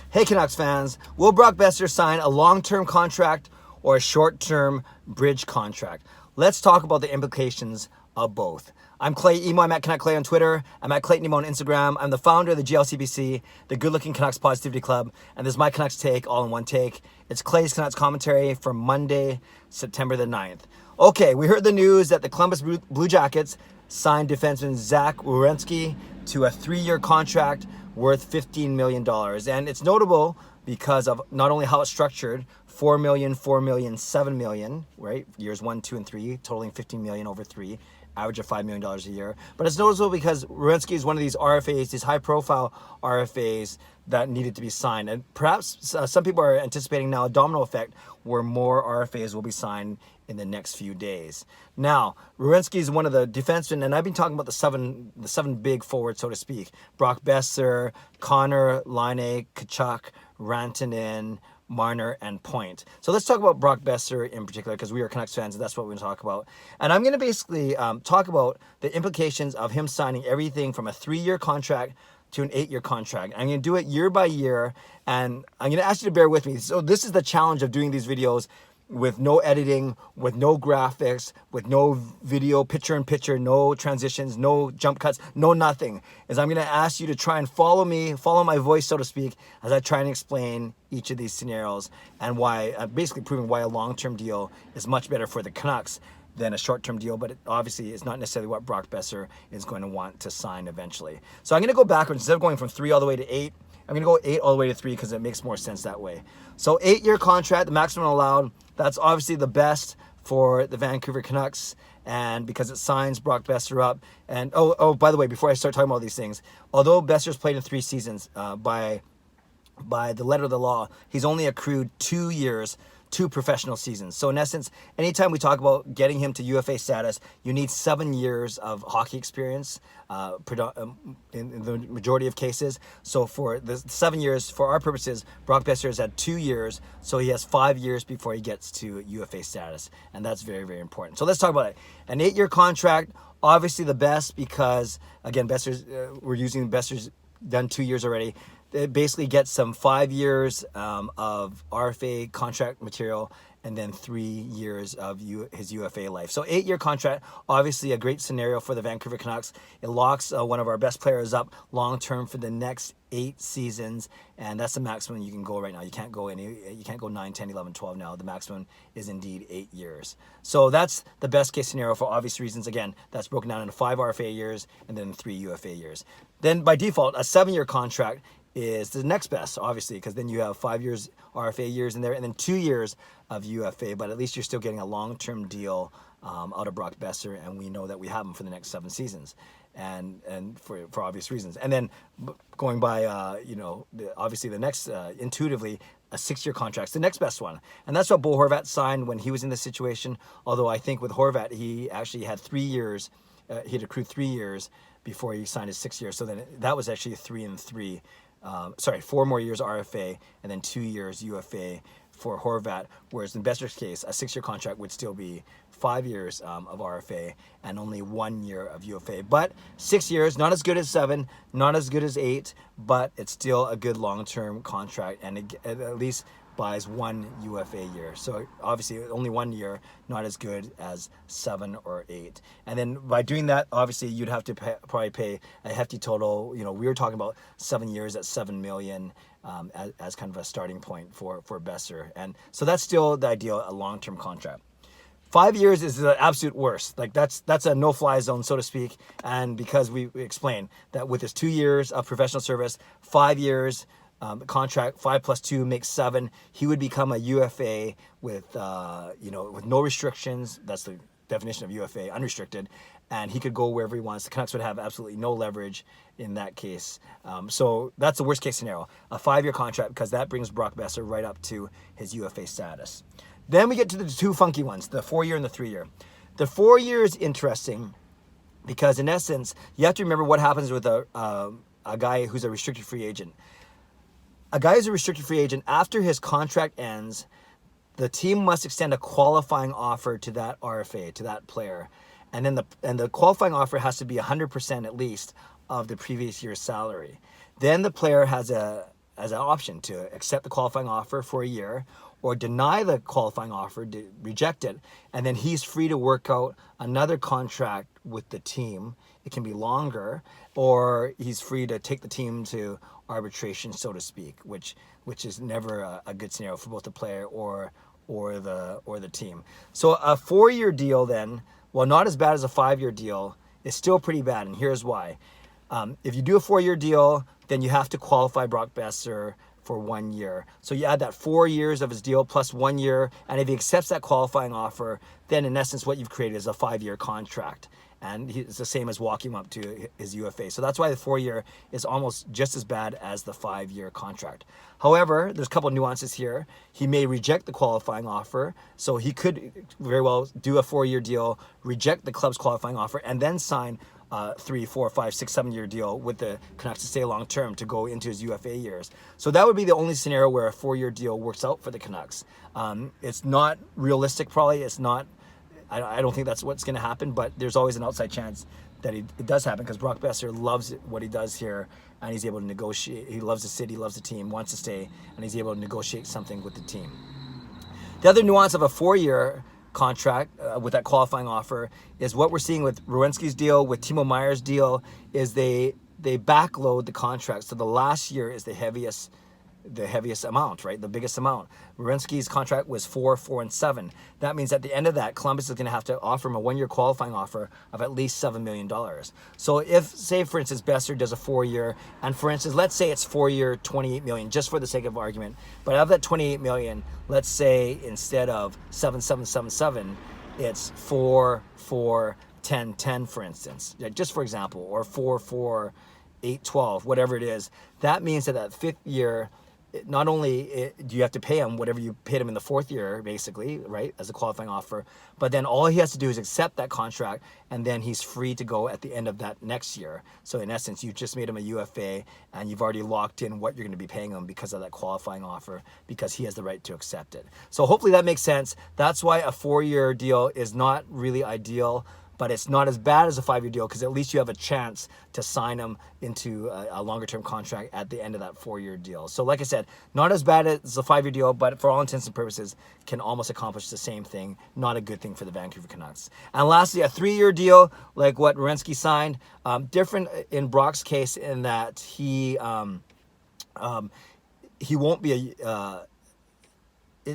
Hey Canucks fans, will Brock Boeser sign a long-term contract or a short-term bridge contract? Let's talk about the implications of both. I'm Clay Emo. I'm at Canuck Clay on Twitter. I'm at Clayton Emo on Instagram. I'm the founder of the GLCBC, the Good Looking Canucks Positivity Club, and this is my Canucks take, all in one take. It's Clay's Canucks commentary for Monday, September the 9th. Okay, we heard the news that the Columbus Blue Jackets signed defenseman Zach Werenski to a 3-year contract worth $15 million. And it's notable because of not only how it's structured, $4 million, $4 million, $7 million, right? Years 1, 2, and 3, totaling $15 million over 3, average of $5 million a year. But it's noticeable because Werenski is one of these RFAs, these high-profile RFAs that needed to be signed. And perhaps some people are anticipating now a domino effect where more RFAs will be signed in the next few days. Now, Werenski is one of the defensemen, and I've been talking about the seven big forwards, so to speak. Brock Boeser, Connor, Laine, Tkachuk, Rantanen, Marner, and Point. So let's talk about Brock Boeser in particular, because we are Canucks fans, and that's what we're going to talk about. And I'm going to basically talk about the implications of him signing everything from a 3-year contract to an 8-year contract. I'm going to do it year by year, and I'm going to ask you to bear with me. So this is the challenge of doing these videos with no editing, with no graphics, with no video, picture-in-picture, no transitions, no jump cuts, no nothing. Is I'm going to ask you to try and follow me, follow my voice, so to speak, as I try and explain each of these scenarios and why, basically proving why a long-term deal is much better for the Canucks than a short-term deal, but it obviously is not necessarily what Brock Boeser is going to want to sign eventually. So I'm going to go backwards. Instead of going from 3 all the way to 8, I'm going to go 8 all the way to 3 because it makes more sense that way. So 8-year contract, the maximum allowed. That's obviously the best for the Vancouver Canucks, and because it signs Brock Boeser up. And oh, by the way, before I start talking about all these things, although Boeser's played in 3 seasons, by the letter of the law, he's only accrued 2 years, 2 professional seasons. So in essence, anytime we talk about getting him to UFA status, you need 7 years of hockey experience in the majority of cases. So for the 7 years, for our purposes, Brock Boeser has had 2 years, so he has 5 years before he gets to UFA status, and that's very, very important. So let's talk about it. An 8-year contract, obviously the best because, again, we're using Boeser's done 2 years already. It basically gets some 5 years of RFA contract material and then 3 years of his UFA life. So 8-year contract, obviously a great scenario for the Vancouver Canucks. It locks one of our best players up long-term for the next 8 seasons, and that's the maximum you can go right now. You can't go 9, 10, 11, 12 now. The maximum is indeed 8 years. So that's the best case scenario for obvious reasons. Again, that's broken down into 5 RFA years and then 3 UFA years. Then by default, a 7-year contract is the next best, obviously, because then you have 5 years RFA years in there and then 2 years of UFA, but at least you're still getting a long-term deal out of Brock Boeser, and we know that we have him for the next 7 seasons, and for obvious reasons. And then going by, obviously the next, intuitively, a 6-year contract is the next best one. And that's what Bo Horvat signed when he was in this situation, although I think with Horvat, he actually had 3 years, he had accrued 3 years before he signed his 6 years, so then that was actually 3 and 3. 4 more years RFA and then 2 years UFA for Horvat, whereas in Boeser's case, a 6-year contract would still be 5 years of RFA and only 1 year of UFA. But 6 years, not as good as 7, not as good as 8, but it's still a good long-term contract, and it at least buys 1 UFA year. So obviously only 1 year, not as good as 7 or 8. And then by doing that, obviously you'd have to probably pay a hefty total. We were talking about 7 years at $7 million as kind of a starting point for Boeser. And so that's still the ideal, a long-term contract. 5 years is the absolute worst. Like that's a no-fly zone, so to speak. And because we explained that with his 2 years of professional service, 5 years contract, 5 plus 2 makes 7. He would become a UFA with no restrictions. That's the definition of UFA, unrestricted, and he could go wherever he wants. The Canucks would have absolutely no leverage in that case. So that's the worst case scenario, a 5-year contract, because that brings Brock Boeser right up to his UFA status. Then we get to the 2 funky ones, the 4-year and the 3-year. The 4 year is interesting because in essence, you have to remember what happens with a guy who's a restricted free agent. A guy who's a restricted free agent, after his contract ends, the team must extend a qualifying offer to that RFA, to that player. And then the qualifying offer has to be 100% at least of the previous year's salary. Then the player has as an option to accept the qualifying offer for a year or deny the qualifying offer, reject it, and then he's free to work out another contract with the team. It can be longer, or he's free to take the team to arbitration, so to speak, which is never a good scenario for both the player or the team. So a 4-year deal then, while not as bad as a 5-year deal, is still pretty bad, and here's why. If you do a 4-year deal, then you have to qualify Brock Boeser for 1 year. So you add that 4 years of his deal plus 1 year, and if he accepts that qualifying offer, then in essence what you've created is a 5-year contract. And it's the same as walking him up to his UFA. So that's why the 4-year is almost just as bad as the 5-year contract. However, there's a couple of nuances here. He may reject the qualifying offer. So he could very well do a 4-year deal, reject the club's qualifying offer, and then sign 3, 4, 5, 6, 7-year deal with the Canucks to stay long term to go into his UFA years. So that would be the only scenario where a 4-year deal works out for the Canucks. It's not realistic, probably. It's not. I don't think that's what's going to happen, but there's always an outside chance that it does happen because Brock Boeser loves what he does here, and he's able to negotiate. He loves the city, loves the team, wants to stay, and he's able to negotiate something with the team. The other nuance of a 4-year contract with that qualifying offer is what we're seeing with Werenski's deal, with Timo Meier's deal, is they backload the contract. So the last year is the heaviest amount, right? The biggest amount. Werenski's contract was 4, 4, and 7. That means at the end of that, Columbus is going to have to offer him a 1-year qualifying offer of at least $7 million. So if, say, for instance, Boeser does a 4-year, and for instance, let's say it's 4-year, $28 million, just for the sake of argument. But of that $28 million, let's say instead of 7, 7, 7, 7, it's 4, 4, 10, 10, for instance, just for example, or 4, 4, 8, 12, whatever it is. That means that 5th year, not only do you have to pay him whatever you paid him in the 4th year, basically, right, as a qualifying offer, but then all he has to do is accept that contract, and then he's free to go at the end of that next year. So in essence, you just made him a UFA, and you've already locked in what you're going to be paying him because of that qualifying offer, because he has the right to accept it. So hopefully that makes sense. That's why a 4-year deal is not really ideal, but it's not as bad as a 5-year deal because at least you have a chance to sign him into a longer-term contract at the end of that 4-year deal. So like I said, not as bad as a 5-year deal, but for all intents and purposes, can almost accomplish the same thing. Not a good thing for the Vancouver Canucks. And lastly, a 3-year deal like what Werenski signed, different in Brock's case in that he won't be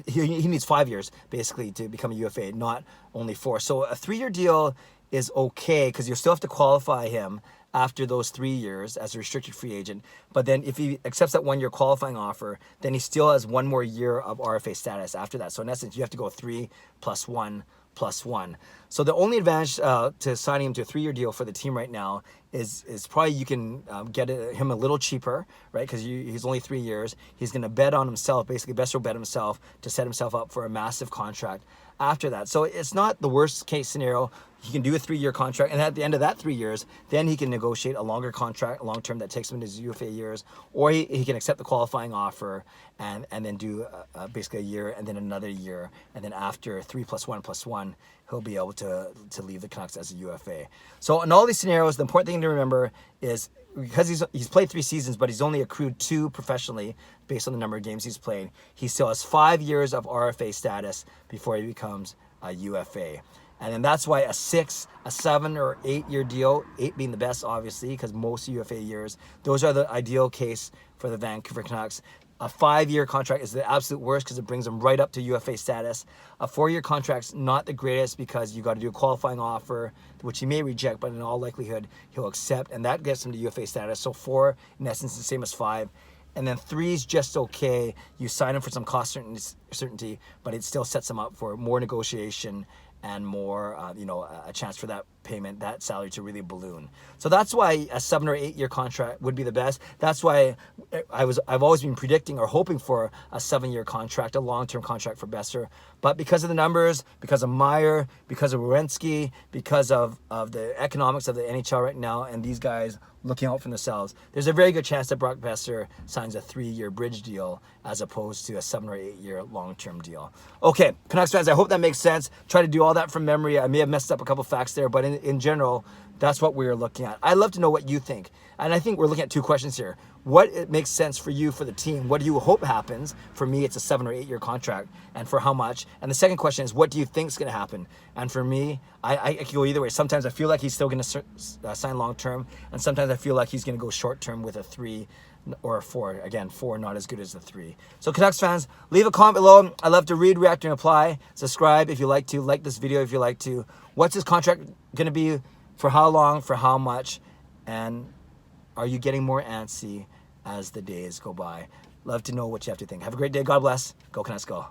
he needs 5 years basically to become a UFA, not only 4. So a 3-year deal is okay because you still have to qualify him after those 3 years as a restricted free agent. But then if he accepts that 1-year qualifying offer, then he still has 1 more year of RFA status after that. So in essence, you have to go 3 + 1 + 1. So the only advantage to signing him to a 3-year deal for the team right now is probably you can get him a little cheaper, right? Because he's only 3 years. He's going to bet on himself. Basically, Boeser will bet himself to set himself up for a massive contract after that. So it's not the worst case scenario. He can do a 3-year contract, and at the end of that 3 years, then he can negotiate a longer contract, long term, that takes him into his UFA years, or he can accept the qualifying offer and then do basically a year and then another year, and then after 3 + 1 + 1, he'll be able to leave the Canucks as a UFA. So in all these scenarios, the important thing to remember is because he's played 3 seasons, but he's only accrued 2 professionally based on the number of games he's played. He still has 5 years of RFA status before he becomes a UFA. And then that's why a 6, a 7, or 8-year deal, 8 being the best, obviously, because most UFA years, those are the ideal case for the Vancouver Canucks. A 5-year contract is the absolute worst because it brings them right up to UFA status. A 4-year contract's not the greatest because you got to do a qualifying offer, which he may reject, but in all likelihood, he'll accept, and that gets him to UFA status. So 4, in essence, is the same as 5. And then 3 is just okay. You sign him for some cost certainty, but it still sets him up for more negotiation and more, a chance for that payment, that salary to really balloon. So that's why a 7 or 8-year contract would be the best. That's why I've always been predicting or hoping for a 7-year contract, a long-term contract for Boeser. But because of the numbers, because of Meier, because of Werenski, because of the economics of the NHL right now, and these guys looking out for themselves, there's a very good chance that Brock Boeser signs a 3-year bridge deal as opposed to a 7 or 8-year long-term deal. Okay, Canucks fans, I hope that makes sense. Try to do all that from memory. I may have messed up a couple facts there, but in general, that's what we're looking at. I'd love to know what you think. And I think we're looking at 2 questions here. what it makes sense for you, for the team. What do you hope happens? For me, it's a 7 or 8 year contract, and for how much? And the second question is, what do you think is going to happen? And for me, I can go either way. Sometimes I feel like he's still going to sign long term, and sometimes I feel like he's going to go short term with a 3 or a 4. Again, 4 not as good as the 3. So Canucks fans, leave a comment below. I love to read, react, and apply. Subscribe if you like to. Like this video if you like to. What's his contract going to be? For how long? For how much? And are you getting more antsy as the days go by? Love to know what you have to think. Have a great day. God bless. Go Canucks, go.